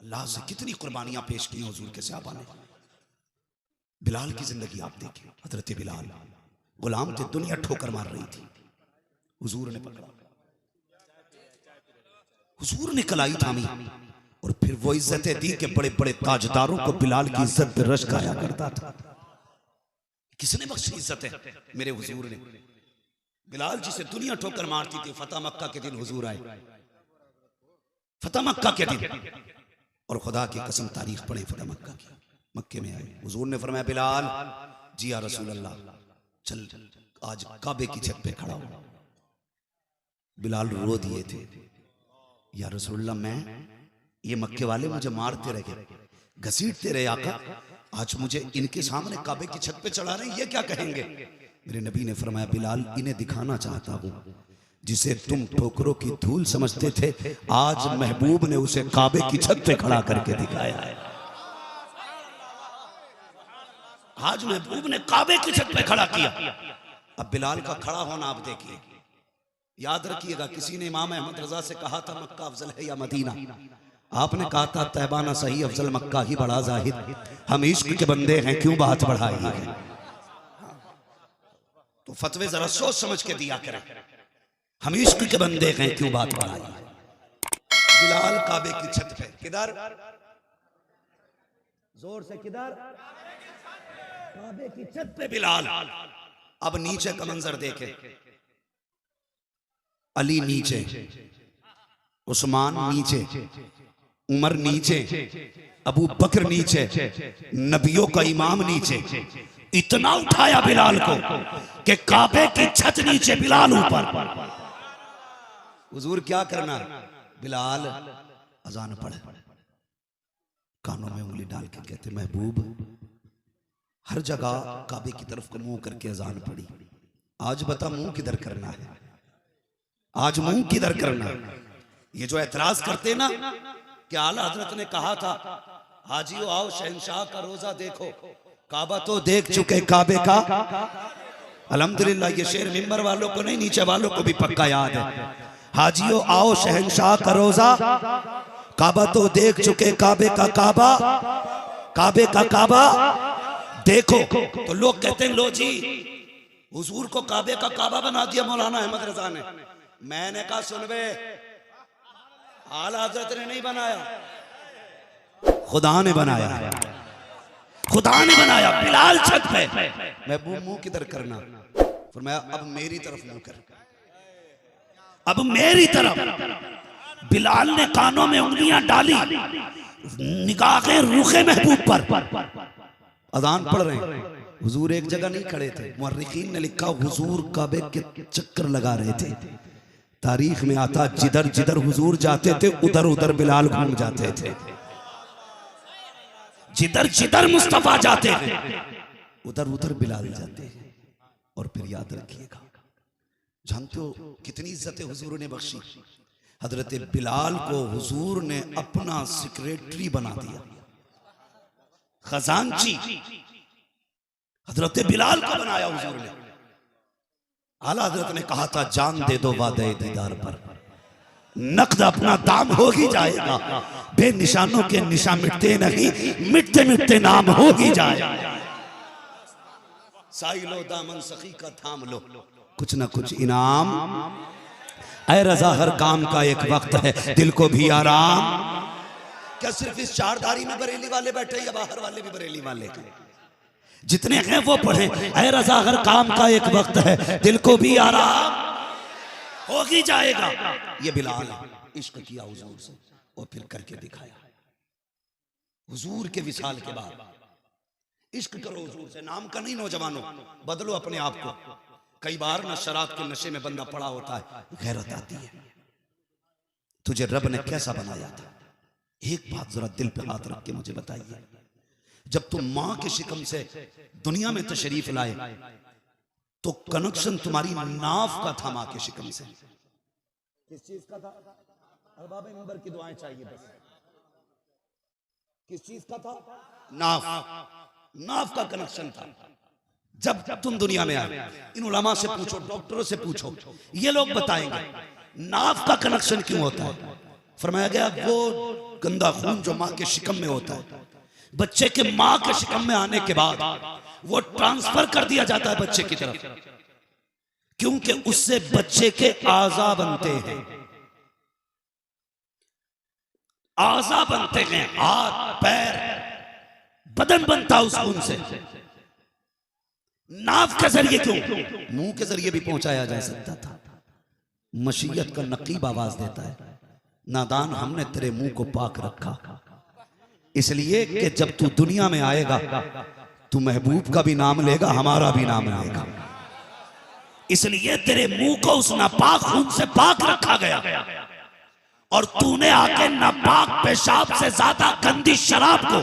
अल्लाह से कितनी कुर्बानियां पेश की हुजूर के सहाबा ने। बिलाल की जिंदगी आप देखिए, हजरत बिलाल गुलाम थे, दुनिया ठोकर मार रही थी, हुजूर ने पकड़ा, हुजूर ने कलाई थामी और फिर वो इज्जतें दी कि बड़े बड़े ताजदारों को बिलाल की इज्जत पे रश गाया करता था। किसने बख्शी इज्जतें? मेरे हुजूर ने। बिलाल जी से दुनिया ठोकर मारती थी। फतेह मक्का के दिन हुजूर आए, फतेह मक्का के दिन, और खुदा की कसम तारीख पढ़े फतेह मक्का की, मक्के में आए, हुजूर ने फरमाया बिलाल जी या रसूल अल्लाह चल आज काबे की छत पे खड़ा हो। बिलाल रो दिए थे, या रसूल अल्लाह मैं, ये मक्के वाले मुझे मारते रहे, घसीटते रहे आका, आज मुझे इनके सामने काबे की छत पे चढ़ा रहे हैं, ये क्या कहेंगे? मेरे नबी ने फरमाया बिलाल इन्हें दिखाना चाहता हूं, जिसे तुम ठोकरों की धूल समझते थे, आज महबूब ने उसे काबे की छत पे खड़ा करके दिखाया है। आज महबूब ने काबे की छत पे खड़ा किया। अब बिलाल का खड़ा होना आप देखिए, याद रखिएगा, किसी ने इमाम अहमद रजा से कहा था मक्का अफजल है या मदीना, आपने कहा था तैबा ना सही अफजल मक्का ही बड़ा जाहिद, हम इश्क के बंदे हैं क्यों बात बढ़ाई है। तो फतवे जरा सोच समझ के दिया करें, हम इश्क के बंदे हैं क्यों बात बढ़ाई है। बिलाल काबे की छत पे, किधर, जोर से किधर, काबे की छत पे बिलाल। अब नीचे का मंजर देखे, अली नीचे, उस्मान नीचे, उमर नीचे, अबू बकर नीचे, नबियों का इमाम नीचे, इतना उठाया बिलाल को कि काबे की छत नीचे, बिलाल ऊपर। हुजूर क्या करना, बिलाल अजान पढ़े, कानों में उंगली डाल के कहते महबूब, हर जगह काबे की तरफ को मुंह करके अजान पड़ी, आज बता मुंह किधर करना है, आज मुंह किधर करना है। ये जो एतराज करते ना कि आला हजरत ने कहा था हाजियो आओ शहंशाह का रोजा देखो, काबा तो देख चुके काबे का। अल्हम्दुलिल्लाह ये शेर मिंबर वालों को नहीं, नीचे वालों को भी पक्का याद है। हाजियो आओ शहंशाह का रोजा, काबा तो देख चुके काबे का काबा, काबे का काबा देखो। तो लोग कहते हैं लो जी हुजूर को काबे का काबा बना दिया मौलाना अहमद रजा ने। मैंने कहा सुन बे, आला हजरत ने नहीं बनाया, खुदा ने बनाया, खुदा ने बनाया। बिलाल छत पे, महबूब मुंह किधर करना, फरमाया अब मेरी तरफ मुंह कर, अब मेरी तरफ। बिलाल ने कानों में उंगलियां डाली, निगाहें रुखे महबूब पर, अजान पढ़ रहे हैं। हुजूर एक जगह नहीं खड़े थे, मुअर्रिखीन ने लिखा हुजूर काबे के चक्कर लगा रहे थे। तारीख में आता जिधर जिधर हुजूर जाते थे उधर उधर बिलाल घूम जाते थे, जिधर जिधर मुस्तफा जाते थे उधर उधर बिलाल जाते हैं। और फिर याद रखिएगा, जानते हो कितनी इज्जत हुजूर ने बख्शी, हजरत बिलाल को हुजूर ने अपना सेक्रेटरी बना दिया, खजांची हजरत बिलाल को बनाया हुजूर ने। आला हजरत ने कहा था जान दे दो वादे दीदार पर, नकद अपना दाम हो ही जाएगा, बेनिशानों के निशान मिटते नहीं, मिटते मिटते नाम हो ही जाएगा। साई लो दामन सखी का थाम लो, कुछ ना कुछ इनाम, ऐ रजा हर काम का एक वक्त है, दिल को भी आराम। क्या सिर्फ इस चारधारी में बरेली वाले बैठे या बाहर वाले भी बरेली वाले? जितने हैं वो पढ़े, ऐ रजा हर काम का एक वक्त है, दिल को भी आराम हो ही जाएगा। ये बिलाल इश्क किया हुजूर से और फिर करके दिखाया। हुजूर के विसाल के बाद इश्क करो हुजूर से, नाम का नहीं नौजवानों, बदलो अपने आप को। कई बार ना शराब के नशे में बंदा पड़ा होता है, गैरत आती है, तुझे रब ने कैसा बनाया था। एक बात जरा दिल पे हाथ रख के मुझे बताइए, जब तुम मां के शिकम से दुनिया में तशरीफ लाए तो कनेक्शन तुम्हारी नाफ का था मां के शिकम से। किस चीज का था? अरबाब मंबर की दुआएं चाहिए बस। किस चीज का था? नाफ, नाफ का कनेक्शन था। जब तुम दुनिया में आए, इन उलमा से पूछो, डॉक्टरों से पूछो, ये लोग बताएंगे नाफ का कनेक्शन क्यों होता है। फरमाया गया वो गंदा खून जो माँ के शिकम में होता है, बच्चे के माँ के शिकम में आने के बाद वो ट्रांसफर कर दिया जाता है बच्चे की तरफ, क्योंकि उससे बच्चे के आज़ा बनते हैं, आज़ा बनते हैं, हाथ पैर बदन बनता उस खून से। नाव के जरिए क्यों, मुंह के जरिए भी पहुंचाया जा सकता था। मशीयत का नकीब आवाज देता है, नादान हमने तेरे मुंह को पाक रखा, इसलिए कि जब तू दुनिया में आएगा तू महबूब का भी नाम लेगा, हमारा भी नाम लेगा, इसलिए तेरे मुंह को उस नापाक खून से पाक रखा गया। और तूने आके नापाक पेशाब से ज्यादा गंदी शराब को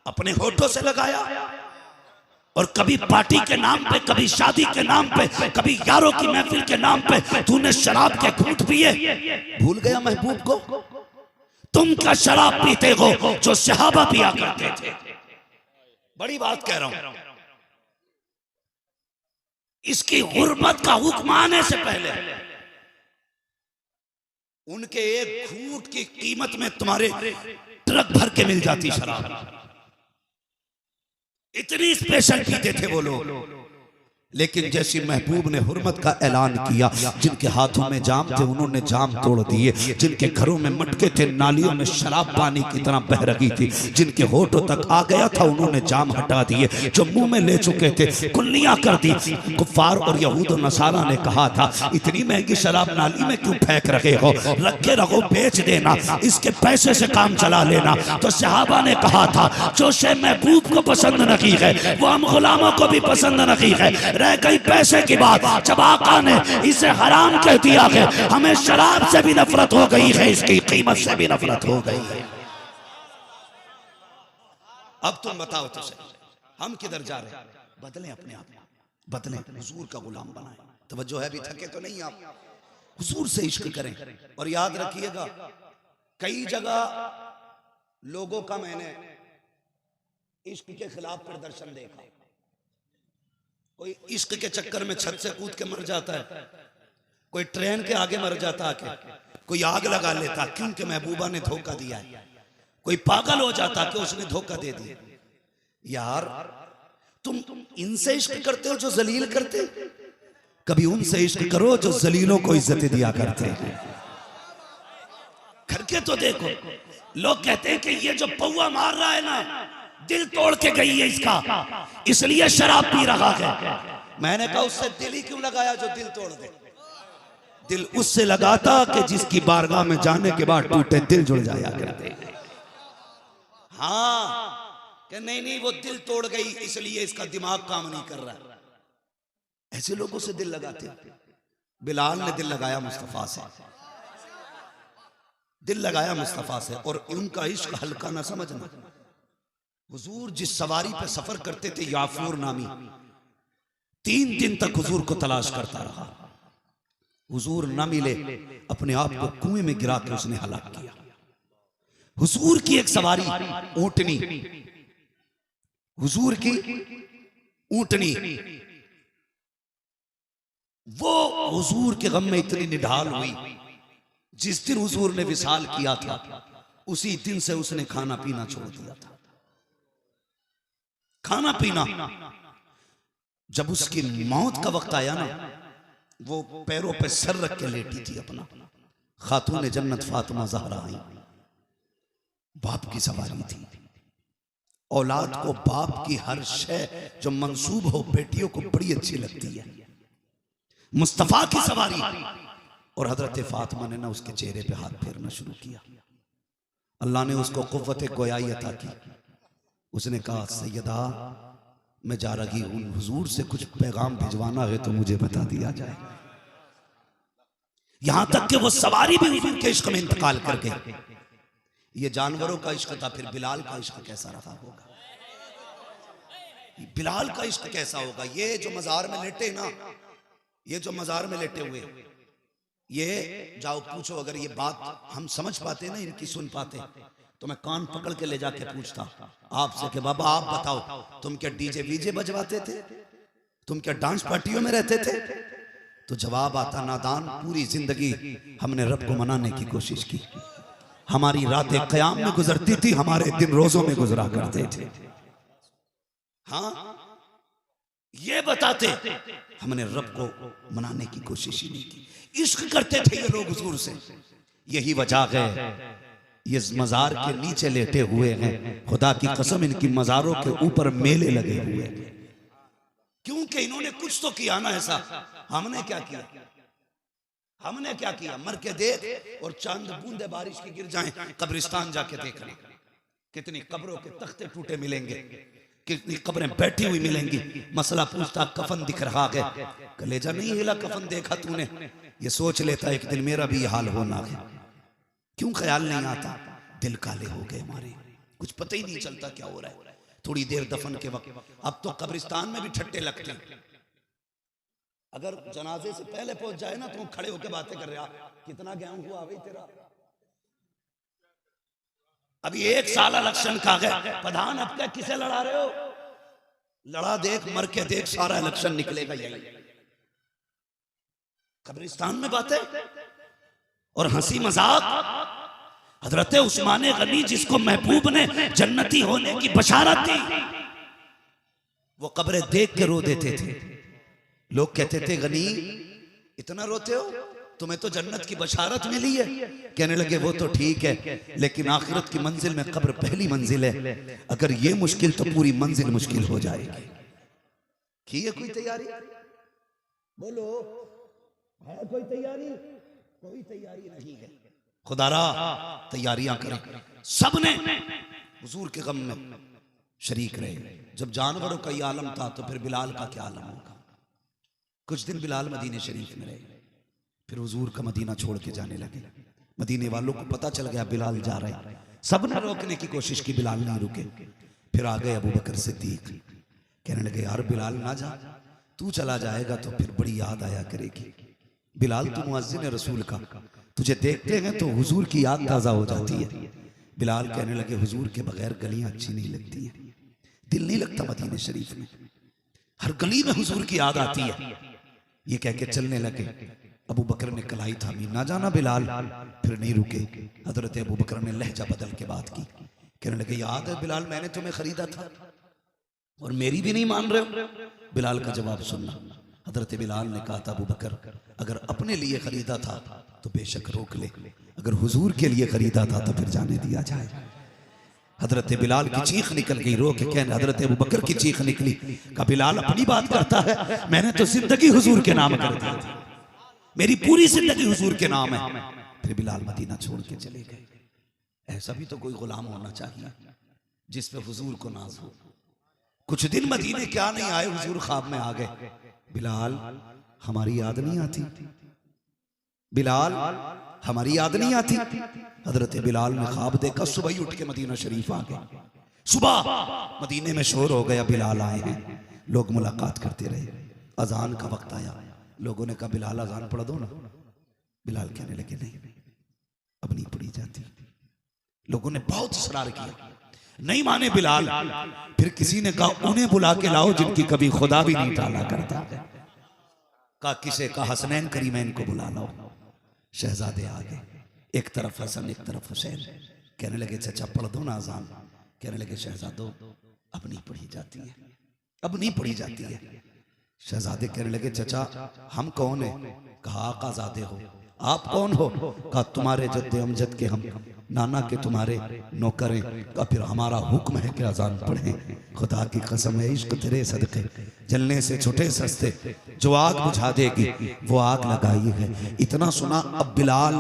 अपने होठों से लगाया, और कभी पार्टी के नाम पे, कभी शादी के नाम पे, कभी यारों की महफिल के नाम पे तूने शराब के घूंट पिए। भूल गया महबूब को? तुम क्या शराब पीते हो जो सहाबा पिया करते थे? बड़ी बात कह रहा हूं। इसकी हुर्मत का हुक्म आने से पहले उनके एक घूंट की कीमत में तुम्हारे ट्रक भर के मिल जाती शराब। इतनी स्पेशल पीते थे वो लोग। लेकिन जैसी महबूब ने हुर्मत का ऐलान किया, जिनके हाथों में जाम थे उन्होंने जाम तोड़ दिए, जिनके घरों में मटके थे नालियों में शराब पानी की तरह बह रही थी, जिनके होठों तक आ गया था उन्होंने जाम हटा दिए, जो मुंह में ले चुके थे कुल्लियां कर दी। कुफार और यहूद और नसारा ने कहा था, इतनी महंगी शराब नाली में क्यों फेंक रहे हो, रखे रहो, बेच देना, इसके पैसे से काम चला लेना। तो सहाबा ने कहा था, जो शे महबूब को पसंद नहीं है वो हम गुलामों को भी पसंद नहीं है। रह गई पैसे की बात, जब आका ने इसे हराम कह दिया है, हमें शराब से भी नफरत हो गई है, इसकी कीमत से भी नफरत हो गई है। अब तुम बताओ तो सही, हम किधर जा रहे हैं? बदलें अपने आप, बदलें, हुजूर का गुलाम बनाएं। तवज्जो है, भी थके तो नहीं आप? हुजूर से इश्क करें। और याद रखिएगा, कई जगह लोगों का मैंने इश्क के खिलाफ प्रदर्शन देखा। कोई इश्क के चक्कर में छत से कूद के मर जाता है, कोई ट्रेन के आगे मर जाता है, कोई आग लगा लेता क्योंकि महबूबा ने धोखा दिया है, कोई पागल हो जाता कि उसने धोखा दे दिया। यार तुम इनसे इश्क करते हो जो जलील करते, कभी उनसे इश्क करो जो जलीलों को इज्जत दिया करते। करके तो देखो। लोग कहते हैं कि ये जो पौआ मार रहा है ना, दिल तोड़ के गई है इसका, इसलिए शराब पी रहा है। मैंने कहा उससे दिल ही क्यों लगाया जो दिल तोड़ दे? दिल उससे लगाता कि जिसकी बारगाह में जाने के बाद टूटे दिल जुड़ जाया करते। हाँ कि नहीं वो दिल तोड़ गई इसलिए इसका दिमाग काम नहीं कर रहा। ऐसे लोगों से दिल लगाते। बिलाल ने दिल लगाया मुस्तफा से, दिल लगाया मुस्तफा से, और उनका इश्क हल्का ना समझना। हुजूर जिस सवारी पे सफर करते थे, याफूर नामी, 3 दिन तक हुजूर को तलाश करता रहा। हुजूर न मिले, अपने आप को कुएं में गिरा के उसने हलाक किया। हुजूर की एक सवारी ऊंटनी, हुजूर की ऊंटनी, वो हुजूर के गम में इतनी निढाल हुई, जिस दिन हुजूर ने विसाल किया था उसी दिन से उसने खाना पीना छोड़ दिया था। खाना पीना, जब उसकी मौत का वक्त आया ना, वो पैरों पे सर रख के लेटी थी अपना। खातून जन्नत फातिमा ज़हरा आई, बाप की सवारी थी। औलाद को बाप की हर शय जो मंसूब हो बेटियों को बड़ी अच्छी लगती है। मुस्तफा की सवारी, और हजरत फातिमा ने ना उसके चेहरे पे हाथ फेरना शुरू किया। अल्लाह ने उसको कुव्वत गोयाई अता की। उसने कहा, सैयदा मैं जा रही हूं, हुजूर से कुछ पैगाम भिजवाना है तो मुझे बता दिया जाए। यहां तक कि वो सवारी भी हुजूर के इश्क में इंतकाल कर गई। ये जानवरों का इश्क था, फिर बिलाल का इश्क कैसा रहा होगा? बिलाल का इश्क कैसा होगा? ये जो मजार में लेटे ना, ये जो मजार में लेटे हुए, ये जाओ पूछो, अगर ये बात हम समझ पाते ना, इनकी सुन पाते, तो मैं कान पकड़ के ले जाके पूछता आपसे कि बाबा आप बताओ, तुम क्या डीजे वीजे बजवाते थे? तुम क्या डांस पार्टियों में रहते थे? तो जवाब आता, नादान, पूरी जिंदगी हमने रब को मनाने की कोशिश की, हमारी रातें क़याम में गुजरती थी, हमारे दिन रोजों में गुजरा करते थे। हाँ, ये बताते हमने रब को मनाने की कोशिश ही नहीं की, इश्क करते थे ये लोग हुजूर से। यही वजह है ये मजार के नीचे लेटे हुए हैं, खुदा की कसम इनकी मजारों के ऊपर मेले लगे हुए हैं, क्योंकि इन्होंने कुछ तो किया ना ऐसा। हमने क्या किया? हमने क्या किया? मर के देख और चांद बूंदे बारिश की गिर जाएं, कब्रिस्तान जाके देख लें, कितनी कब्रों के तख्ते टूटे मिलेंगे, कितनी कब्रें बैठी हुई मिलेंगी। मसला पूछता, कफन दिख रहा है, कलेजा नहीं हिला कफन देखा तूने? ये सोच लेता एक दिन मेरा भी हाल होना है। क्यों ख्याल नहीं आता? दिल काले हो गए हमारे, कुछ पता ही नहीं चलता क्या हो रहा है। थोड़ी देर दफन के वक्त, अब तो कब्रिस्तान में भी ठट्टे लगते हैं। अगर जनाजे से पहले पहुंच जाए ना तो खड़े होकर बातें कर रहे, कितना गेहूं हुआ भाई तेरा, अभी 1 साल इलेक्शन का है, प्रधान अब क्या किसे लड़ा रहे हो? लड़ा देख, मर के देख, सारा इलेक्शन निकलेगा यही। कब्रिस्तान में बातें और हंसी मजाक। हजरत उस्मान गनी जिसको महबूब ने जन्नती होने की बशारत दी, वो कब्रें देख के रो देते थे। लोग कहते थे, गनी इतना रोते हो, तुम्हें तो जन्नत की बशारत मिली है। कहने लगे वो तो ठीक है, लेकिन आखिरत की मंजिल में कब्र पहली मंजिल है, अगर ये मुश्किल तो पूरी मंजिल मुश्किल हो जाएगी। की है कोई तैयारी? बोलो, है कोई तैयारी? कोई तैयारी नहीं है। खुदारा तैयारियां करें। सबने हुजूर के गम में शरीक रहे। जब जानवरों का ये आलम था तो फिर बिलाल का क्या आलम होगा। कुछ दिन बिलाल मदीने शरीफ में रहे, फिर हुजूर का मदीना छोड़ के जाने लगे। मदीने वालों को पता चल गया बिलाल जा रहे हैं, सबने रोकने की कोशिश की, बिलाल नहीं रुके। फिर आ गए अबू बकर सिद्दीक, कहने लगे यार बिलाल ना जा, तू चला जाएगा तो फिर बड़ी याद आया करेगी। बिलाल तू मुअज्जिन है रसूल का, तुझे देखते हैं तो हुजूर की याद ताज़ा हो जाती है। बिलाल कहने लगे हुजूर के बगैर गलियां अच्छी नहीं लगती हैं, दिल नहीं लगता मदीने शरीफ में, हर गली में हुजूर की याद आती है। ये कह के चलने लगे। अबू बकर ने कलाई थामी, ना जाना बिलाल, फिर नहीं रुके। हजरत अबू बकर ने लहजा बदल के बात की, कहने लगे याद है बिलाल मैंने तुम्हें खरीदा था और मेरी भी नहीं मान रहे हो? बिलाल का जवाब सुनना। हजरत बिलाल ने कहा था अबू बकर अगर अपने लिए खरीदा था तो बेशक रोक ले, अगर हुजूर के लिए खरीदा था तो फिर जाने दिया जाए। हजरत बिलाल की चीख निकल गई, रो के कहने हजरत अबू बकर की चीख निकली, का बिलाल अपनी बात करता है, मैंने तो जिंदगी हुजूर के नाम कर दी थी, मेरी पूरी जिंदगी हुजूर के नाम है। फिर बिलाल मदीना छोड़ के चले गए। ऐसा भी तो कोई गुलाम होना चाहिए जिस पे हुजूर को नाज हो। कुछ दिन मदीने क्या नहीं आए, हुजूर ख्वाब में आ गए, बिलाल हमारी याद नहीं आती, बिलाल हमारी याद नहीं आती। हजरत बिलाल ने ख्वाब देखा, सुबह ही उठ के मदीना शरीफ आ गए। सुबह मदीने में शोर हो गया, बिलाल आए हैं। लोग मुलाकात करते रहे। अजान का वक्त आया, लोगों ने कहा बिलाल अजान पढ़ दो ना। बिलाल कहने लगे नहीं अब नहीं पढ़ी जाती। लोगों ने बहुत इसरार किया, नहीं माने बिलाल। फिर किसी ने कहा उन्हें बुला के लाओ जिनकी कभी खुदा भी नहीं टाला करता। कहा किसे? कहा हसनैन करीमैन को बुला लाओ। शहजादे आ गए, एक तरफ हसन एक तरफ हुसैन। कहने लगे चचा पढ़ दो ना अजान। कहने लगे शहजादो अब नहीं पढ़ी जाती है, अब नहीं पढ़ी जाती है। शहजादे कहने लगे चचा हम कौन है? कहा आकाजादे हो। आप कौन हो? कहा तुम्हारे जद्दे अमजद के हम नाना के तुम्हारे नौकर हैं। कहा फिर हमारा हुक्म है कि अजान पढ़ें। खुदा की कसम है इश्क तेरे सदके जलने से छुटे सस्ते, जो आग बुझा देगी वो आग लगाई है। इतना सुना, अब बिलाल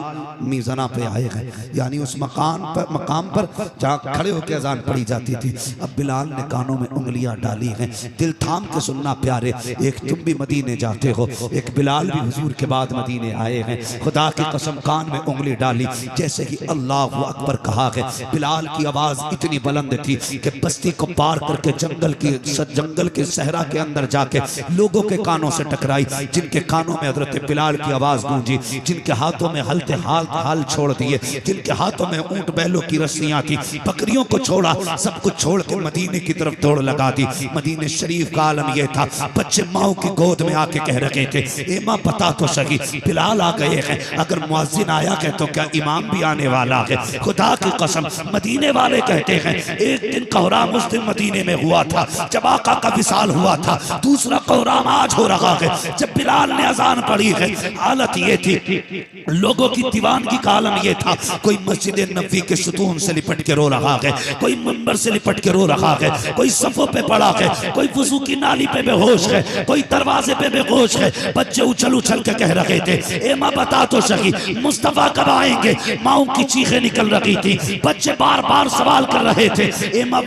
मीज़ाना पे आए हैं, यानी उस मकाम पर जहाँ खड़े होकर अजान पढ़ी जाती थी। अब बिलाल ने कानों में उंगलियां डाली हैं। दिल थाम के सुनना प्यारे, एक तुम भी मदीने जाते हो, एक बिलाल भी हुजूर के बाद मदीने आए हैं। खुदा की कसम कान में उंगली डाली, जैसे ही अल्लाह अकबर कहा है। बिलाल की आवाज इतनी बुलंद थी कि बस्ती को पार करके जंगल के सहरा के अंदर जाके लोगों के कानों से टकराई, जिनके कानों में हजरत बिलाल की आवाज गूंजी, जिनके हाथों में हलते हाल छोड़ दिए, जिनके हाथों में ऊंट बैलों की रस्सियां थी, बकरियों को छोड़ा, सब कुछ छोड़ के मदीने की तरफ दौड़ लगा दी। मदीने शरीफ का आलम यह था, बच्चे माओ की गोद में आके कह रहे थे, ए मां बता तो सही बिलाल आ गए हैं, अगर मुअज्जिन आया है तो क्या इमाम भी आने वाला है? खुदा की कसम मदीने वाले कहते हैं एक दिन कोहराम उस दिन मदीने में हुआ था जब आका का विसाल हुआ था, दूसरा कोहराम आज हो रहा है जब बिलाल ने अजान पढ़ी है। हालत ये थी, लोगों की दीवानगी का आलम ये था, कोई मस्जिद नबी के सुतून से लिपट के रो रहा है, कोई मंबर से लिपट के रो रहा है, कोई सफों पे पड़ा है, कोई वजू की नाली पे बेहोश है, कोई दरवाजे पे बेहोश है। बच्चे उछल उछल के कह रहे थे, ए मां बता तो सही मुस्तफा कब आएंगे? माओं की चीखें निकल रही थी, बच्चे बार बार सवाल कर रहे थे, ए मां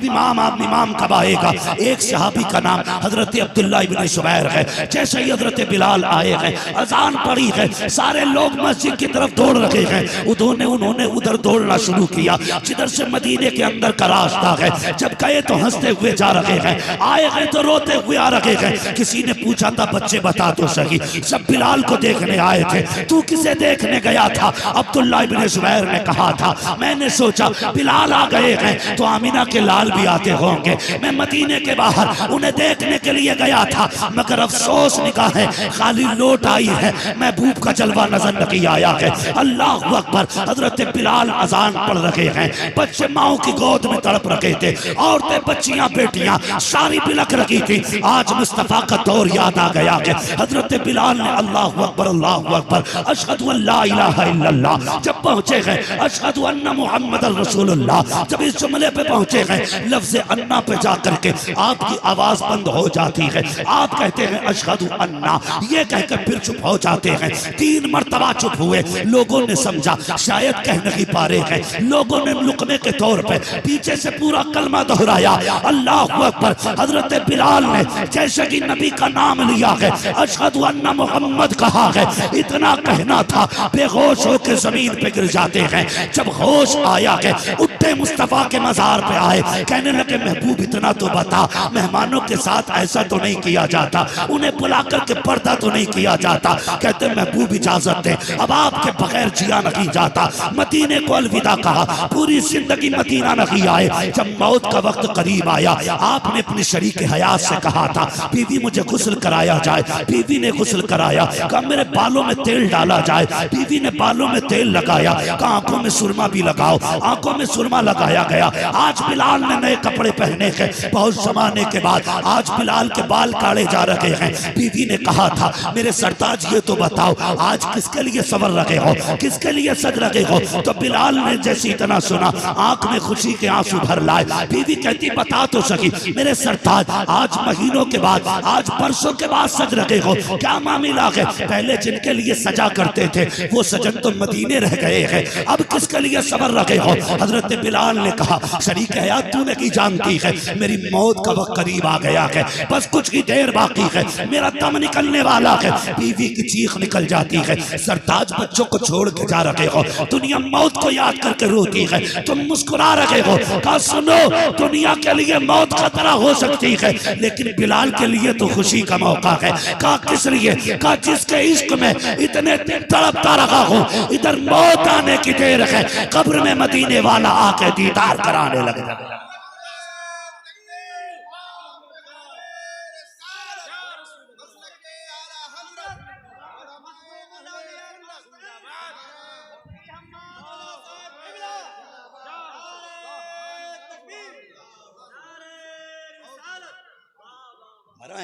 इमाम कब आएगा? एक सहाबी का नाम हजरत अब्दुल्ला इब्न जुबैर है। जैसे ही हजरत बिलाल आए हैं, अजान पड़ी है, सारे लोग मस्जिद की तरफ दौड़ रहे हैं। उन्होंने उधर दौड़ना शुरू किया जिधर से मदीने के अंदर का रास्ता है। जब गए तो हंसते हुए जा रहे हैं, आए हैं तो रोते हुए आ रहे हैं। किसी ने पूछा था, बच्चे बता तो सही सब बिलाल को देखने आए थे, तू किसे देखने गया था? अब्दुल्ला इब्न जुबैर ने कहा था, मैंने सोचा बिलाल आ गए हैं तो आमिना के लाल भी आते होंगे, मैं मदीने के बाहर उन्हें देखने के लिए गया था, मगर अफसोस निगाहें खाली लौट आई है, महबूब का जलवा नजर नहीं आया है। अल्लाह अकबर। हजरत बिलाल अजान पढ़ रहे हैं, बच्चे माओ की गोद में तड़प रखे थे, औरतें बच्चियां बेटियां सारी बिलख रही थी। आज मुस्तफा का दौर याद आ गया है। हजरत बिलाल ने अल्लाह अकबर अशहदु अल्ला इलाहा इल्लल्लाह जब पहुंचे हैं, अशहदु अन्ना मुहम्मदुर रसूलुल्लाह जब इस जुमले पे पहुंचे हैं, लफ्ज़ अन्ना पे जाकर के आपकी आवाज बंद हो जाती है। आप कहते हैं अशहदु अन्ना, ये कहकर फिर चुप हो जाते हैं। 3 मरतबा चुप हुए। लोगों ने समझा शायद कह नहीं पा रहे हैं। लोगों ने लुकमे के तौर पे पीछे से पूरा कलमा दोहराया, अल्लाह अकबर। हजरत बिलाल ने जैसे कि नबी का नाम लिया है, अशहदु अन्ना मुहम्मद कहा है, इतना कहना था, बेहोश होकर जमीन पे गिर जाते हैं। जब होश आया है, उठते मुस्तफा के मजार पे आए, कहने लगे महबूब इतना तो बता, मेहमानों के साथ ऐसा तो नहीं किया जाता, उन्हें बुला करके पर्दा तो नहीं किया जाता? कहते महबूब इजाजत दे, अब आपके बगैर जिया नहीं जाता। मदीने को अलविदा कहा, पूरी जिंदगी मदीना नहीं आए। जब मौत का वक्त करीब आया, आपने अपनी शरीक हयात से कहा था, बीवी मुझे गुस्ल कराया जाए। बीवी ने गुस्ल कराया, कहा मेरे बालों में तेल डाला जाए। बीवी ने बालों में तेल लगाया, कहा आंखों में सुरमा भी लगाओ। आंखों में सुरमा लगाया गया। आज बिलाल ने नए कपड़े पहने हैं, बहुत जमाने के बाद आज बिलाल के बाल काटे जा रहे हैं। बीवी ने कहा था, मेरे सरताज ये तो बताओ आज किसके लिए सवर रखे हो, किसके लिए सज रखे हो? तो बिलाल ने जैसे इतना सुना, आंख में खुशी के आंसू भर लाए। बीवी कहती बता तो सकी मेरे सरताज, आज महीनों के बाद, आज परसों के बाद सज रखे हो, क्या मामला है? पहले जिनके लिए सजा करते थे वो सजन तो मदीने रह गए हैं, अब किसके लिए सबर रखे हो? हजरत बिलाल ने कहा, शरीक हयात तू नहीं जानती है, मेरी मौत का वक्त करीब आ गया है, बस कुछ ही देर बाकी है, मेरा दम निकलने वाला है। बीवी की चीख निकल जाती है, सरताज बच्चों को छोड़ के जा रहे हो, दुनिया मौत को याद करके रोती है, तुम मुस्कुरा रहे हो। कहा सुनो, दुनिया के लिए मौत खतरा हो सकती है, लेकिन बिलाल के लिए तो खुशी का मौका है। कहा किस लिए? कहा जिसके इश्क में इतने तड़पता रहा हो, इधर मौत आने की देर है, कब्र में मदीने वाला आके दीदार कराने लगता।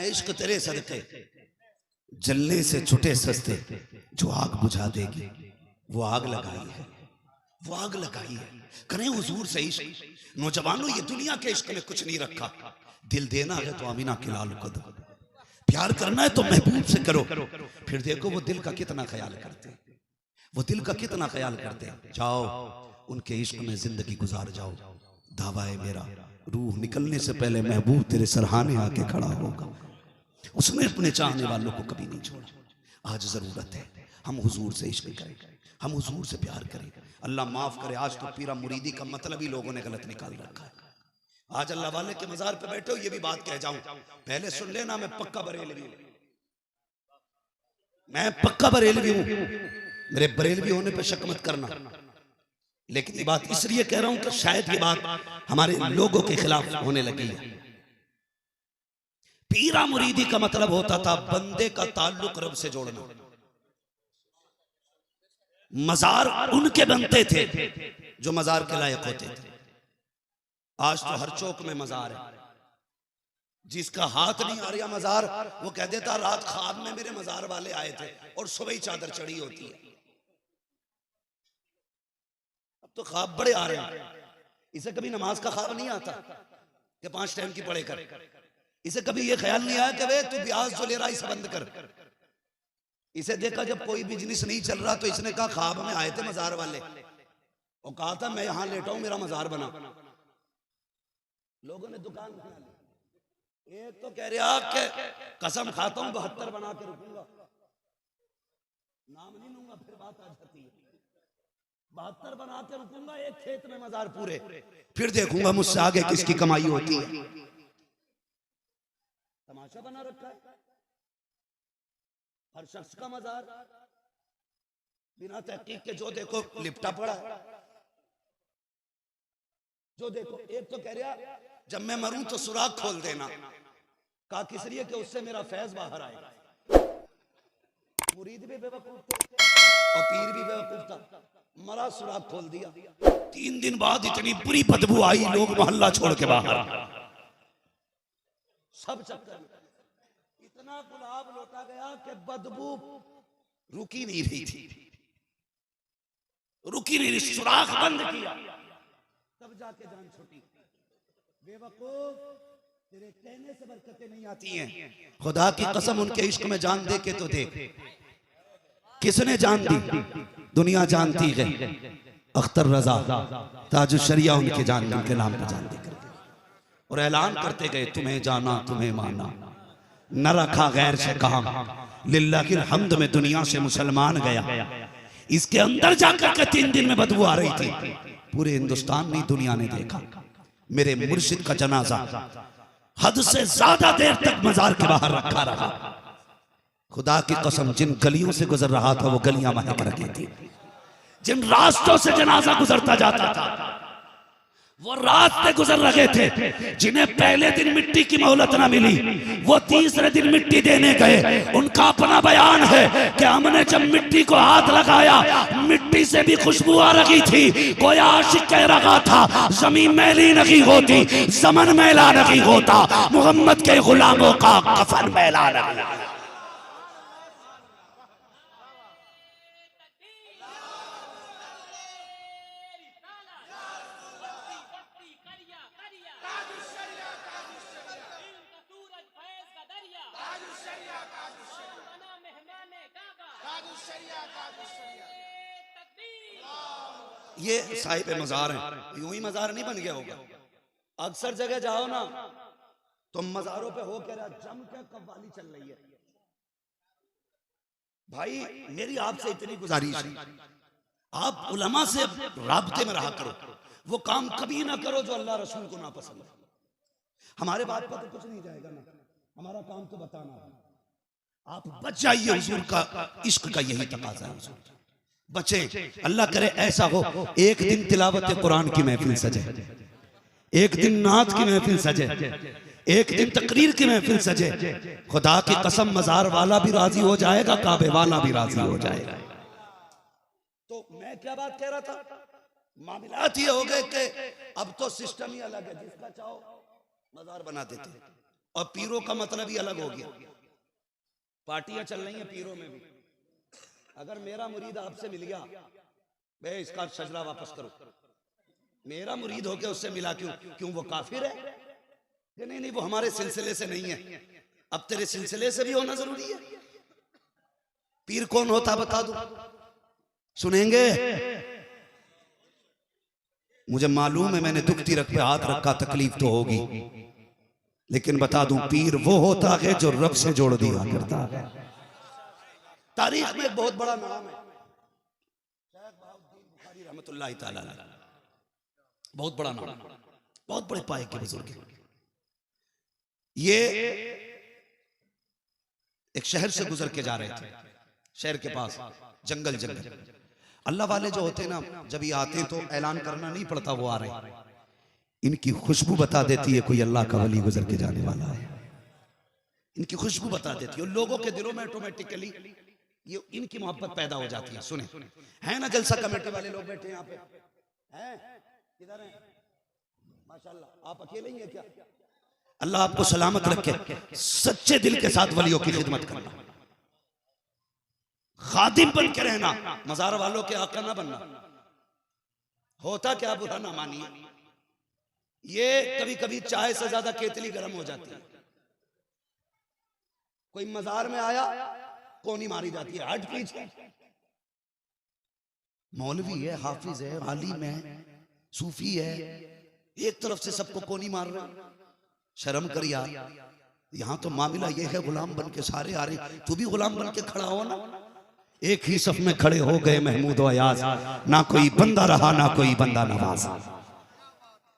इश्क तेरे सदके जलने से छुटे सस्ते, जो आग बुझा देगी वो आग लगाई है, वो आग लगाई है। करें हुजूर से इश्क। नौजवानों, ये दुनिया के इश्क में कुछ नहीं रखा। दिल देना है तो आमीना के लाल को दो, प्यार करना है तो महबूब से करो। फिर देखो वो दिल का कितना ख्याल करते, वो दिल का कितना ख्याल करते। जाओ उनके इश्क में जिंदगी गुजार जाओ। दावा है मेरा, रूह निकलने से पहले महबूब तेरे सरहाने आके खड़ा होगा। उसने अपने चाहने वालों को कभी नहीं छोड़ा। आज जरूरत है हम हुजूर से इश्क करें, हम हुजूर से प्यार करें, अल्लाह माफ करे, आज तो पीरा मुरीदी का मतलब ही लोगों ने गलत निकाल रखा है। आज अल्लाह वाले के मजार पे बैठे हो, ये भी बात कह जाऊं, पहले सुन लेना, मैं पक्का बरेलवी हूं, मैं पक्का बरेलवी हूं, मेरे बरेलवी होने पे शक मत करना। लेकिन ये बात इसलिए कह रहा हूं कि शायद ये बात हमारे लोगों के खिलाफ होने लगी है। पीरा मुरीदी का मतलब होता था बंदे का ताल्लुक रब से जोड़ना। मजार उनके बनते थे जो मजार के लायक होते थे। आज तो हर चौक में मजार है, जिसका हाथ नहीं आ रहा मजार, वो कह देता रात ख्वाब में मेरे मजार वाले आए थे, और सुबह ही चादर चढ़ी होती है। अब तो ख्वाब बड़े आ रहे हैं। इसे कभी नमाज का ख्वाब नहीं आता कि 5 टाइम की पढ़े कर। इसे कभी ये ख्याल नहीं आया कि वे तू ब्याज जो ले रहा है इसे बंद कर। इसे देखा जब कोई बिजनेस नहीं चल रहा तो इसने कहा ख्वाब में आए थे मजार वाले और कहा था मैं यहां लेटा हूं, मेरा मजार बना। लोगों ने दुकान बना ली। एक तो कह रहा कि कसम खाता हूं 72 बना के रुकूंगा, नाम नहीं लूंगा, फिर बात आ जाती है। 72 बना के रुकूंगा, एक खेत में मजार पूरे, फिर देखूंगा मुझसे आगे किसकी कमाई होती है। तमाशा बना रखा है हर शख्स का मजार, बिना तहकीक के जो देखो लिपटा पड़ा, जो देखो। एक तो कह रहा जब मैं मरूं तो सुराख खोल देना, कहा किस लिए कि उससे मेरा फैज बाहर आए। मुरीद भी बेवकूफ थे और पीर भी बेवकूफ था, मरा सुराख खोल दिया। 3 दिन बाद इतनी बुरी बदबू आई, लोग मोहल्ला छोड़ के बाहर, सब चक्कर में इतना गुलाब लौटा गया कि बदबू रुकी नहीं रही थी, रुकी नहीं रही, सुराख बंद किया, तब जाके जान छूटी। बेवकूफ, तेरे कहने से बरकतें नहीं आती हैं। खुदा की कसम उनके इश्क में जान दे के तो देख। किसने जान दी? दुनिया जानती है। अख्तर रजा ताजुश शरिया उनके जान, उनके नाम पे जान दे करके, और ऐलान करते गए तुम्हें जाना तुम्हें माना, न रखा गैर से काम, लिल्लाहिल हम्द में दुनिया से मुसलमान गया। इसके अंदर जाकर के 3 दिन में बदबू आ रही थी। पूरे हिंदुस्तान में दुनिया ने देखा मेरे मुर्शिद का जनाजा हद से ज्यादा देर तक मजार के बाहर रखा रहा। खुदा की कसम जिन गलियों से गुजर रहा था वो गलियां महक रही थी, जिन रास्तों से जनाजा गुजरता जाता था वो रास्ते गुजर रहे थे। जिन्हें पहले दिन मिट्टी की मोहलत ना मिली वो तीसरे दिन मिट्टी देने गए। उनका अपना बयान है कि हमने जब मिट्टी को हाथ लगाया मिट्टी से भी खुशबू आ रही थी। कोई आशिक कह रहा था जमीन मैली नहीं होती, ज़मन मैला नहीं होता, मोहम्मद के गुलामों का कफन मैला नहीं। ये साहिब मजार है, यूं ही मजार नहीं बन गया होगा। अक्सर जगह जाओ ना तो मजारों पे हो कह रहा जम के कव्वाली चल रही है। भाई मेरी आपसे इतनी गुजारिश है, आप उलमा से राब्ते में रहा करो, वो काम कभी ना करो जो अल्लाह रसूल को ना पसंद है। हमारे बात पर तो कुछ नहीं जाएगा ना, हमारा काम तो बताना है। आप बच जाइए, हुजूर का इश्क का यही तकाजा है। हुजूर बचे, अल्लाह करे ऐसा हो एक दिन तिलावत कुरान की महफिल सजे, एक दिन नात की महफिल सजे, एक दिन तकरीर की महफिल सजे। खुदा की कसम मजार वाला भी राजी हो जाएगा, काबे वाला भी राजी हो जाएगा। तो मैं क्या बात कह रहा था, मामलात ये हो गए कि अब तो सिस्टम ही अलग है, जिसका चाहो मजार बना देते और पीरों का मतलब ही अलग हो गया। पार्टियां चल रही हैं पीरों में भी। अगर मेरा मुरीद आपसे मिल गया, बे इसका शजरा वापस करो, मेरा मुरीद होके उससे मिला क्यों वो काफिर है? नहीं नहीं, वो हमारे सिलसिले से नहीं है। अब तेरे सिलसिले से भी होना जरूरी है। पीर कौन होता बता दूं? सुनेंगे? मुझे मालूम है मैंने दुखती रख पे हाथ रखा, तकलीफ तो होगी, लेकिन बता दूं पीर वो होता है जो रब से जोड़ दिया करता है। तारीख में एक बहुत बड़ा नाम है, शेख बहाउद्दीन बुखारी रहमतुल्लाहि ताला अलैह, बहुत बड़ा नाम, बहुत बड़े पाए के बुजुर्ग। ये एक शहर से गुजर के जा रहे थे, शहर के पास जंगल जंगल। अल्लाह वाले जो होते हैं ना, जब ये आते हैं तो ऐलान करना नहीं पड़ता वो आ रहे हैं, इनकी खुशबू बता देती है कोई अल्लाह का वली गुजर के जाने वाला है। इनकी खुशबू बता देती है, और लोगों के दिलों में ऑटोमेटिकली ये इनकी मोहब्बत पैदा हो जाती है। सुने, है ना जलसा कमेटी वाले लोग बैठे यहाँ पे, हैं किधर हैं? माशाल्लाह, आप अकेले ही हैं क्या? अल्लाह आपको सलामत रखे, सच्चे दिल के साथ वलियों की खिदमत करना, खादिम बन के रहना, मजार वालों के आका ना बनना। होता क्या, बुरा ना मानिए, ये कभी कभी चाय से ज्यादा केतली गर्म हो जाती है। कोई मजार में आया, कोनी मारी जाती है, हट पीछे। मौलवी है, हाफिज है, आलिम है, सूफी है, एक तरफ से सबको कोनी मार रहे। शर्म कर यार, यहां तो मामला ये है गुलाम बन के सारे आ रहे, तू भी गुलाम बन के खड़ा हो ना। एक ही सफ में खड़े हो गए महमूद अयाज, ना कोई बंदा रहा ना कोई बंदा नवाज।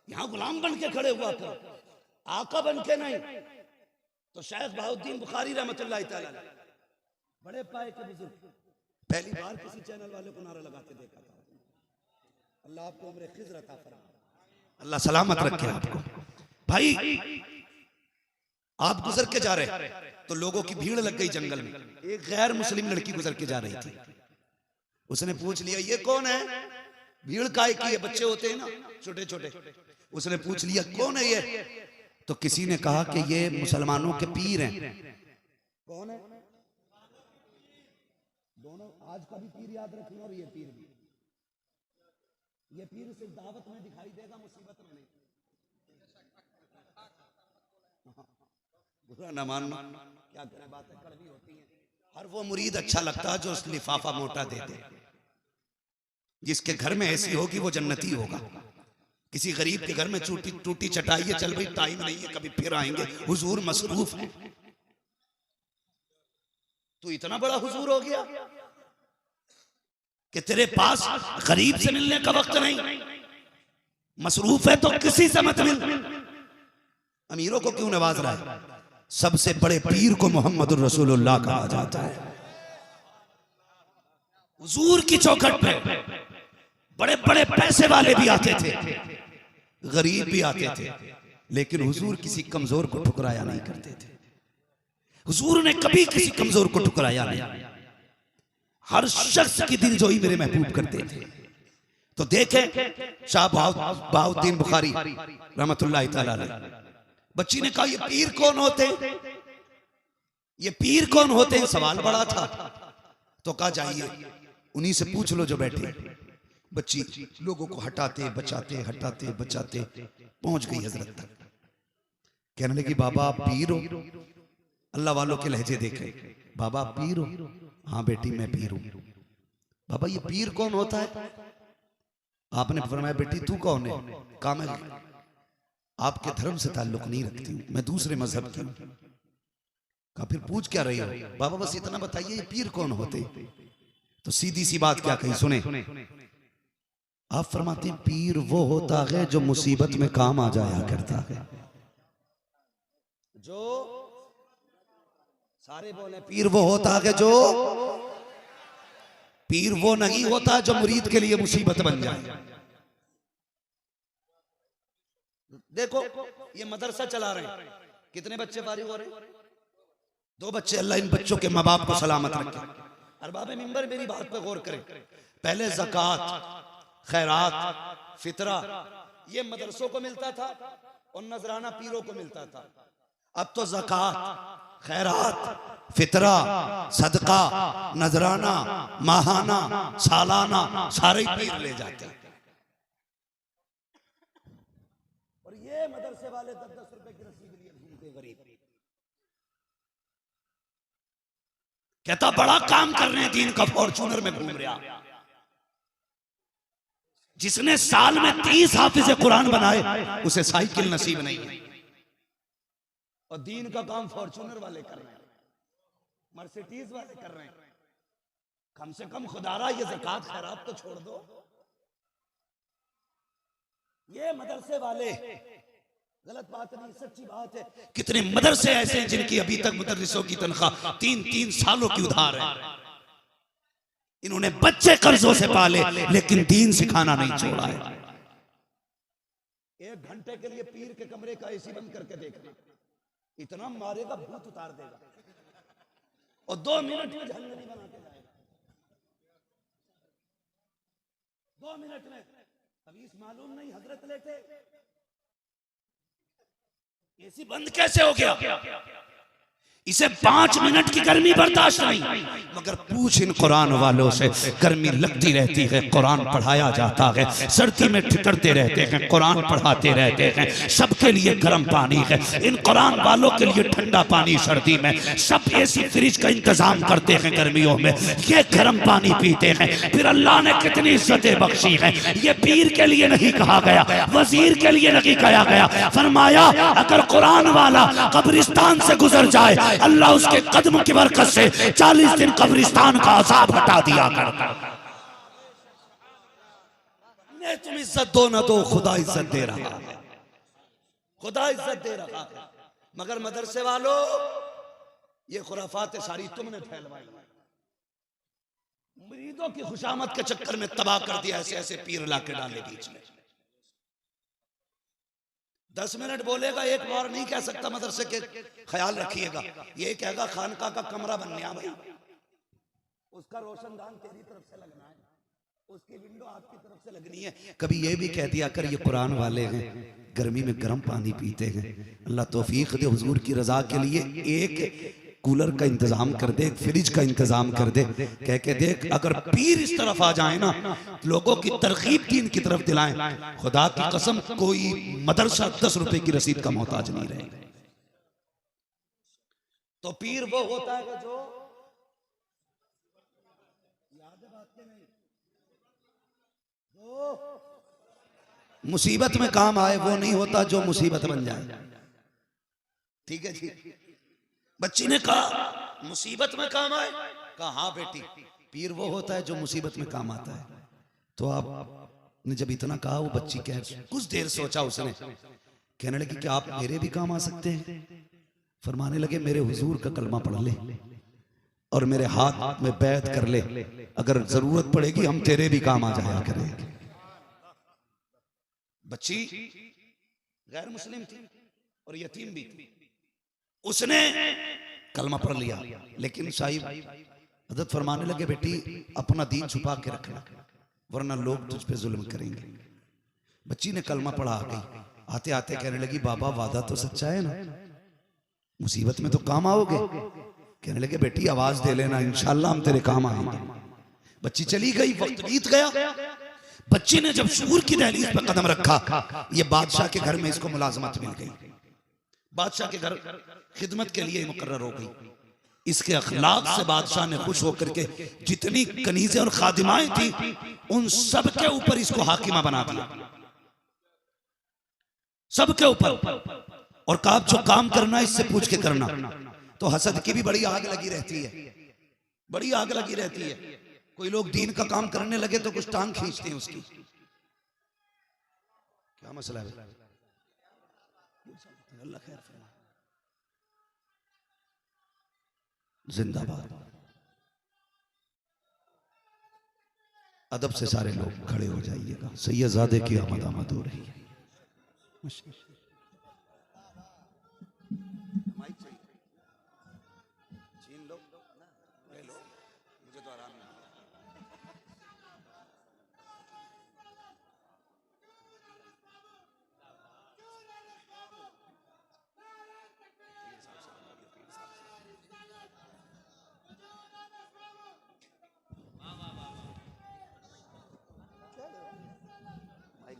यहां गुलाम बन के खड़े हुआ कर, आका बन के नहीं। तो शेख बहाउद्दीन बुखारी रहमतुल्लाह ताला बड़े पाए के बुजुर्ग, पहली बार किसी चैनल वाले को नारा लगाते देखा था। अल्लाह आपको उम्र खिज़र अता फरमाए, अल्लाह सलामत रखे आपको। भाई आप गुजर के जा रहे तो लोगों की भीड़ लग गई जंगल में। एक गैर मुस्लिम लड़की गुजर के जा रही थी, उसने पूछ लिया ये कौन है? भीड़ काय की है, बच्चे होते हैं ना छोटे छोटे। उसने पूछ लिया कौन है ये? तो किसी ने कहा कि ये मुसलमानों के पीर हैं। कौन है? दोनों, आज का भी पीर याद रखना और ये पीर भी। ये पीर सिर्फ दावत में दिखाई देगा, मुसीबत में नहीं। बुरा न मानना, क्या करें, बातें कड़वी होती हैं। हर वो मुरीद अच्छा लगता है जो उस लिफाफा मोटा दे दे। जिसके घर में ऐसी होगी वो जन्नती होगा। किसी गरीब के घर में टूटी चटाई है, चल भाई टाइम नहीं है, कभी फिर आएंगे, हुजूर मसरूफ है। तू इतना बड़ा हुजूर हो गया कि तेरे पास गरीब से मिलने का वक्त नहीं, मसरूफ है तो किसी से मत मिल। अमीरों को क्यों नवाज रहा है? सबसे बड़े पीर को मोहम्मद रसूलुल्लाह कहा जाता है। हुजूर की चौखट पे बड़े बड़े पैसे वाले भी आते थे, गरीब भी आते थे, लेकिन हुजूर किसी कमजोर को ठुकराया नहीं करते थे। हुजूर ने कभी किसी कमजोर को ठुकराया नहीं, हर शख्स की दिलजोई मेरे महबूब करते थे। तो देखें शाह बहाउद्दीन बुखारी रहमतुल्लाह ताला अलैह, बच्ची ने कहा ये पीर कौन होते? ये पीर कौन होते हैं? सवाल बड़ा था। तो कहा जाइए उन्हीं से पूछ लो जो बैठे। बच्ची लोगों को हटाते बचाते पहुंच गई हजरत तक। कहने लगी बाबा आप पीर हो? अल्लाह वालों के लहजे देखे, बाबा आप पीर हो? हाँ बेटी मैं पीर हूं। बाबा ये पीर कौन होता है? आपने फरमाया बेटी तू कौन है? कहा मैं आपके धर्म से ताल्लुक नहीं रखती हूँ, मैं दूसरे मजहब की हूँ। कहा फिर पूछ क्या रही हो? बाबा बस इतना बताइए ये पीर कौन होते? तो सीधी सी बात क्या कही सुने। आप फरमाते हैं पीर वो होता है जो मुसीबत में काम आ जाया करता है। जो सारे बोले पीर वो होता है जो, पीर वो नहीं होता जो मुरीद के लिए मुसीबत बन जाए। देखो ये मदरसा चला रहे हैं, कितने बच्चे फारिग हो रहे हैं? 2 बच्चे। अल्लाह इन बच्चों के माँ बाप को सलामत रखे। अरबाब मिंबर मेरी बात पे गौर करें। पहले ज़कात, खैरात, फितरा ये मदरसों को मिलता था और नजराना पीरों को मिलता था। अब तो ज़कात, खैरात, फितरा, सदका, नजराना, माहाना, सालाना सारे पीर ले जाते हैं। और ये मदरसे वाले 10-10 रुपए की रसीद लिए घूमते गरीब। कहता बड़ा काम कर रहे हैं दीन का, फॉर्चूनर में घूम रहा। जिसने साल में 30 हाफिज़े कुरान बनाए उसे साइकिल नसीब नहीं है। और दीन का काम फॉर्चूनर वाले कर रहे हैं, मर्सिडीज वाले कर रहे हैं। कम से कम खुदारा ये ज़कात खैरात तो छोड़ दो। ये मदरसे वाले, गलत बात नहीं, सच्ची बात है। कितने मदरसे ऐसे हैं जिनकी अभी तक मुदर्रिसों की तनख्वाह 3-3 सालों की उधार है। इन्होंने बच्चे कर्जों से पाले लेकिन दीन सिखाना नहीं छोड़ा है। 1 घंटे के लिए पीर के कमरे का एसी बंद करके देखना, इतना मारेगा भूत उतार देगा, और 2 मिनट में झल्लनी बना के जाएगा। 2 मिनट में। अभी इस मालूम नहीं हजरत लेटे, एसी बंद कैसे हो गया? इसे 5 मिनट की गर्मी बर्दाश्त नहीं। मगर पूछ इन कुरान वालों से, गर्मी लगती रहती है, कुरान पढ़ाया जाता है, सर्दी में ठिठुरते रहते हैं, कुरान पढ़ाते रहते हैं, सबके लिए गर्म पानी है। इन कुरान वालों के लिए ठंडा पानी सर्दी में, सब एसी फ्रिज का इंतजाम करते हैं गर्मियों में, ये गर्म पानी पीते हैं। फिर अल्लाह ने कितनी इज्जतें बख्शी हैं। ये पीर के लिए नहीं कहा गया, वजीर के लिए नहीं कहा गया। फरमाया अगर कुरान वाला कब्रिस्तान से गुजर जाए, अल्लाह उसके कदम की बरकत से 40 दिन कब्रिस्तान का अज़ाब हटा दिया करता। ने तुम इज्जत दो ना दो, खुदा इज्जत दे रहा है, खुदा इज्जत दे रहा है। मगर मदरसे वालों, ये खुराफात सारी तुमने फैलवाई, मुरीदों की खुशामद के चक्कर में तबाह कर दिया। ऐसे ऐसे पीर ला के डाले बीच में। 10 मिनट बोलेगा, एक बार नहीं कह सकता मदरसे के, ख्याल रखिएगा। ये कहेगा खानका का कमरा बनने आ भाई, उसका रोशनदान तेरी तरफ से लगना है, उसकी विंडो आपकी तरफ से लगनी है। कभी ये भी कह दिया कर, ये कुरान वाले हैं, गर्मी में गर्म पानी पीते हैं, अल्लाह तौफीक दे हुजूर की रजा के लिए एक कूलर का इंतजाम कर दे, फ्रिज का इंतजाम कर दे। कह के देख, अगर पीर इस तरफ आ जाए ना, लोगों की तरकीब दीन की तरफ दिलाएं, खुदा की कसम कोई मदरसा 10 रुपए की रसीद का मोहताज नहीं रहेगा। तो पीर वो होता है जो, याद है बात के नहीं, जो मुसीबत में काम आए, वो नहीं होता जो मुसीबत बन जाए। ठीक है जी। बच्ची ने कहा मुसीबत में काम आए, कहा हाँ बेटी, पीर वो होता है जो मुसीबत में काम आता है। तो आपने जब इतना कहा, वो बच्ची कह, कुछ देर सोचा उसने, कहने लगी कि आप मेरे भी काम आ सकते हैं। फरमाने लगे मेरे हुजूर का कलमा पढ़ ले और मेरे हाथ में बैत कर ले, अगर जरूरत पड़ेगी हम तेरे भी काम आ जाया करेंगे। बच्ची गैर मुस्लिम थी और यतीम भी थी, उसने कलमा पढ़ लिया। लेकिन साहिब हजरत फरमाने लगे बेटी अपना दीन छुपा के रखना, वरना लोग तुझ पे जुल्म करेंगे। बच्ची ने कलमा पढ़ा, आ गई, आते आते कहने लगी बाबा वादा तो सच्चा है ना, मुसीबत में तो काम आओगे। कहने लगे बेटी आवाज दे लेना, इंशाल्लाह हम तेरे काम आएंगे। बच्ची चली गई, वक्त बीत गया। बच्ची ने जब शूर की दहलीज पर कदम रखा, ये बादशाह के घर में इसको मुलाजमत मिल गई, बादशाह के घर खिदमत के लिए मुकर्रर हो गई। इसके अखलाक से बादशाह ने खुश होकर के जितनी कनीजें और खादिमाएं थी, उन सब के ऊपर इसको हाकिमा बना दिया, सबके ऊपर। और कहा जो काम करना इससे पूछ के करना। तो हसद की भी बड़ी आग लगी रहती है, बड़ी आग लगी रहती है। कोई लोग दीन का काम करने लगे तो कुछ टांग खींचते हैं उसकी। क्या मसला है? अल्लाह खैर फरमाए। जिंदाबाद। अदब से सारे लोग खड़े हो जाइएगा, सैयदजादे की आमद आमद हो रही है। छीन लो, ले लो, मुझे तो आराम नहीं।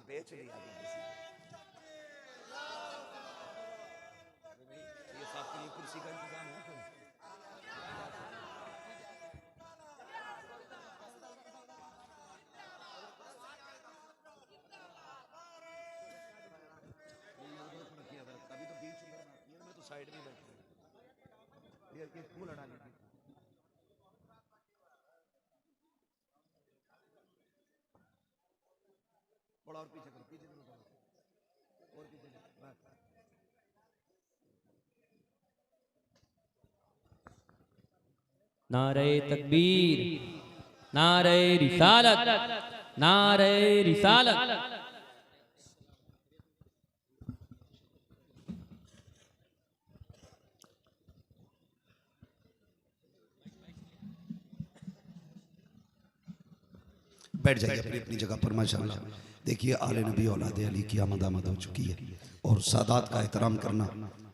बेच लिया ये साहब के लिए कुर्सी का इंतजाम है कोई? अभी तो बीच में तो साइड में बैठ ये फूल हटा लीजिए। थोड़ा और पीछे करो, पीछे करो। नारे तकबीर, नारे रिसालत, नारे रिसालत। बैठ जाइए अपनी अपनी जगह पर माशाल्लाह। देखिए आले नबी औलाद अली की आमद हो चुकी है और सादात का एहतराम करना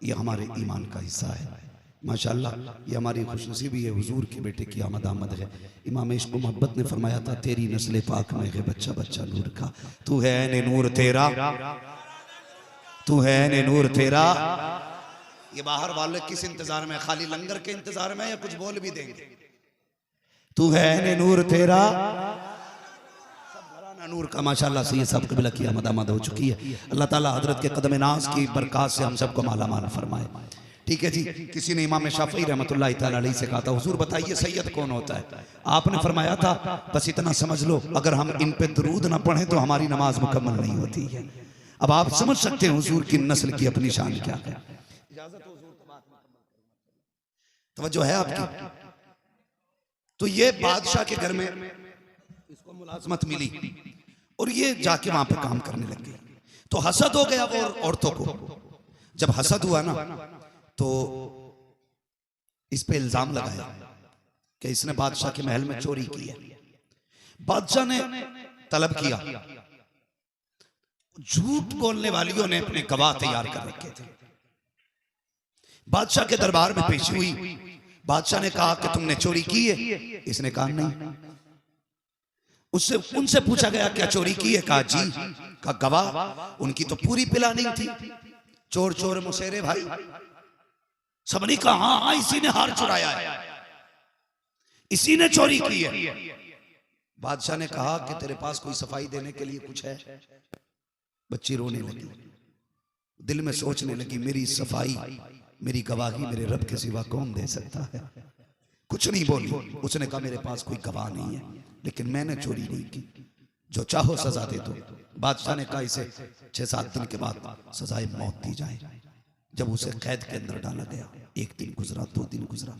ये हमारे ईमान का हिस्सा है माशाल्लाह। ये हमारी खुशनसीबी है, हुजूर के बेटे की आमद है। इमाम इश्क मोहब्बत ने फरमाया था तेरी नस्ल पाक में है बच्चा बच्चा नूर का, तू है ने नूर तेरा, तू है ने नूर तेरा। ये बाहर वाले किस इंतजार में, खाली लंगर के इंतजार में या कुछ बोल भी देंगे? तू है ने नूर तेरा, नूर का माशाल्लाह से ये सब कबीला की आमद हो चुकी है। अल्लाह ताला हजरत के कदम नाज की बरकत से हम सबको माला माल फरमाए। ठीक है जी। किसी ने इमाम शाफी रहमतुल्लाह तआला अलैहि से कहा था हुजूर बताइए सैयद कौन होता है? आपने फरमाया था बस इतना समझ लो अगर हम इन पे दरूद ना पढ़े तो हमारी नमाज मुकम्मल नहीं होती है। अब आप समझ सकते हैं हुजूर की नस्ल की अपनी शान क्या है। तवज्जो है आपकी? तो ये बादशाह के घर में इसको मुलाजमत मिली और ये जाके वहां पे काम करने लग गई। तो हसद हो गया वो औरतों को। जब हसद हुआ ना तो इस पे इल्जाम लगाया कि इसने बादशाह के महल में चोरी की है। बादशाह ने तलब किया, झूठ बोलने वालियों ने अपने गवाह तैयार कर रखे थे। बादशाह के दरबार में पेशी हुई। बादशाह ने कहा कि तुमने चोरी की है? इसने कहा नहीं। उससे उनसे पूछा गया क्या चोरी की है? कहा जी। का गवाह? उनकी तो पूरी प्लानिंग थी, चोर चोर मुसेरे भाई। सबने कहा हाँ इसी ने हार चुराया है, इसी ने चोरी की है। बादशाह ने कहा कि तेरे पास कोई सफाई देने के लिए कुछ है? बच्ची रोने लगी, दिल में सोचने लगी मेरी सफाई मेरी गवाही मेरे रब के सिवा कौन दे सकता है। कुछ नहीं बोली। उसने कहा मेरे पास कोई गवाह नहीं है लेकिन मैंने चोरी नहीं की, जो चाहो सजा दे दो। बादशाह ने कहा इसे 6-7 दिन के बाद सजाए मौत दी जाए। जब उसे कैद के अंदर डाला गया, 1 दिन गुजरा, 2 दिन गुजरा,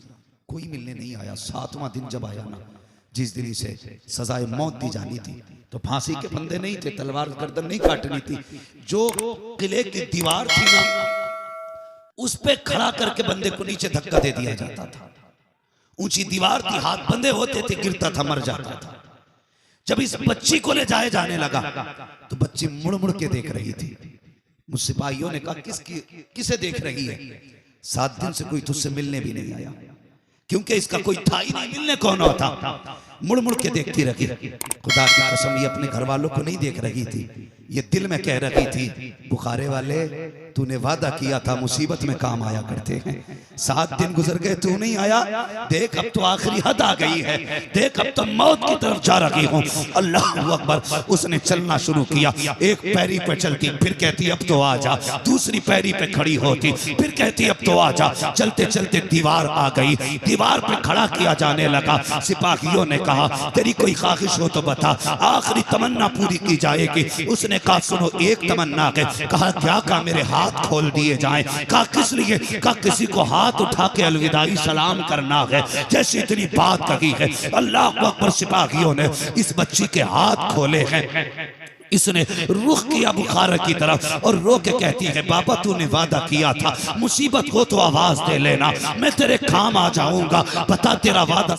कोई मिलने नहीं आया। 7वां दिन जब आया ना, जिस दिन इसे सजाए मौत दी जानी थी तो फांसी के फंदे नहीं थे, तलवार गर्दन नहीं काटनी थी। जो किले की दीवार थी ना उस पे खड़ा करके बंदे को नीचे धक्का दे दिया जाता था। ऊंची दीवार थी, हाथ बंधे होते थे, गिरता था, मर जाता था। जब इस बच्ची को ले जाए जाने लगा तो बच्ची मुड़ मुड़ के देख रही थी। मुझ सिपाहियों ने कहा किसे देख रही है? 7 दिन से कोई तुझसे मिलने भी नहीं आया, क्योंकि इसका कोई था ही नहीं, मिलने कौन होता। मुड़ मुड़ के देखती रही। खुदा की कसम ये अपने घर वालों को नहीं देख रही थी, ये दिल में कह रही थी बुखारे वाले तूने वादा किया था मुसीबत में काम आया करते हैं। 7 दिन गुजर गए तू नहीं आया, देख अब तो आखिरी हद आ गई है, देख अब तो मौत की तरफ जा रही हूँ। अल्लाह अकबर। उसने चलना शुरू किया, एक पैरी पे चलती, फिर कहती अब तो आ जा, दूसरी पैरी पे खड़ी होती, फिर कहती अब तो आ जा। चलते चलते दीवार आ गई, दीवार पे खड़ा किया जाने लगा। सिपाहियों ने कहा तेरी कोई ख्वाहिश हो तो बता, आखिरी तमन्ना पूरी की जाएगी। उसने कहा सुनो एक तमन्ना है। कहा क्या? कहा मेरे हाथ खोल दिए जाएं। कहा किस लिए? कहा किसी को हाथ उठा के अलविदाई सलाम करना है। जैसी इतनी बात कही है, अल्लाह अकबर, सिपाहियों ने इस बच्ची के हाथ खोले हैं। इसने रुख किया बुखारा की तरफ और रो के कहती है बाबा तूने वादा किया था मुसीबत हो तो आवाज दे लेना, मैं तेरे काम आ जाऊंगा। बता तेरा वादा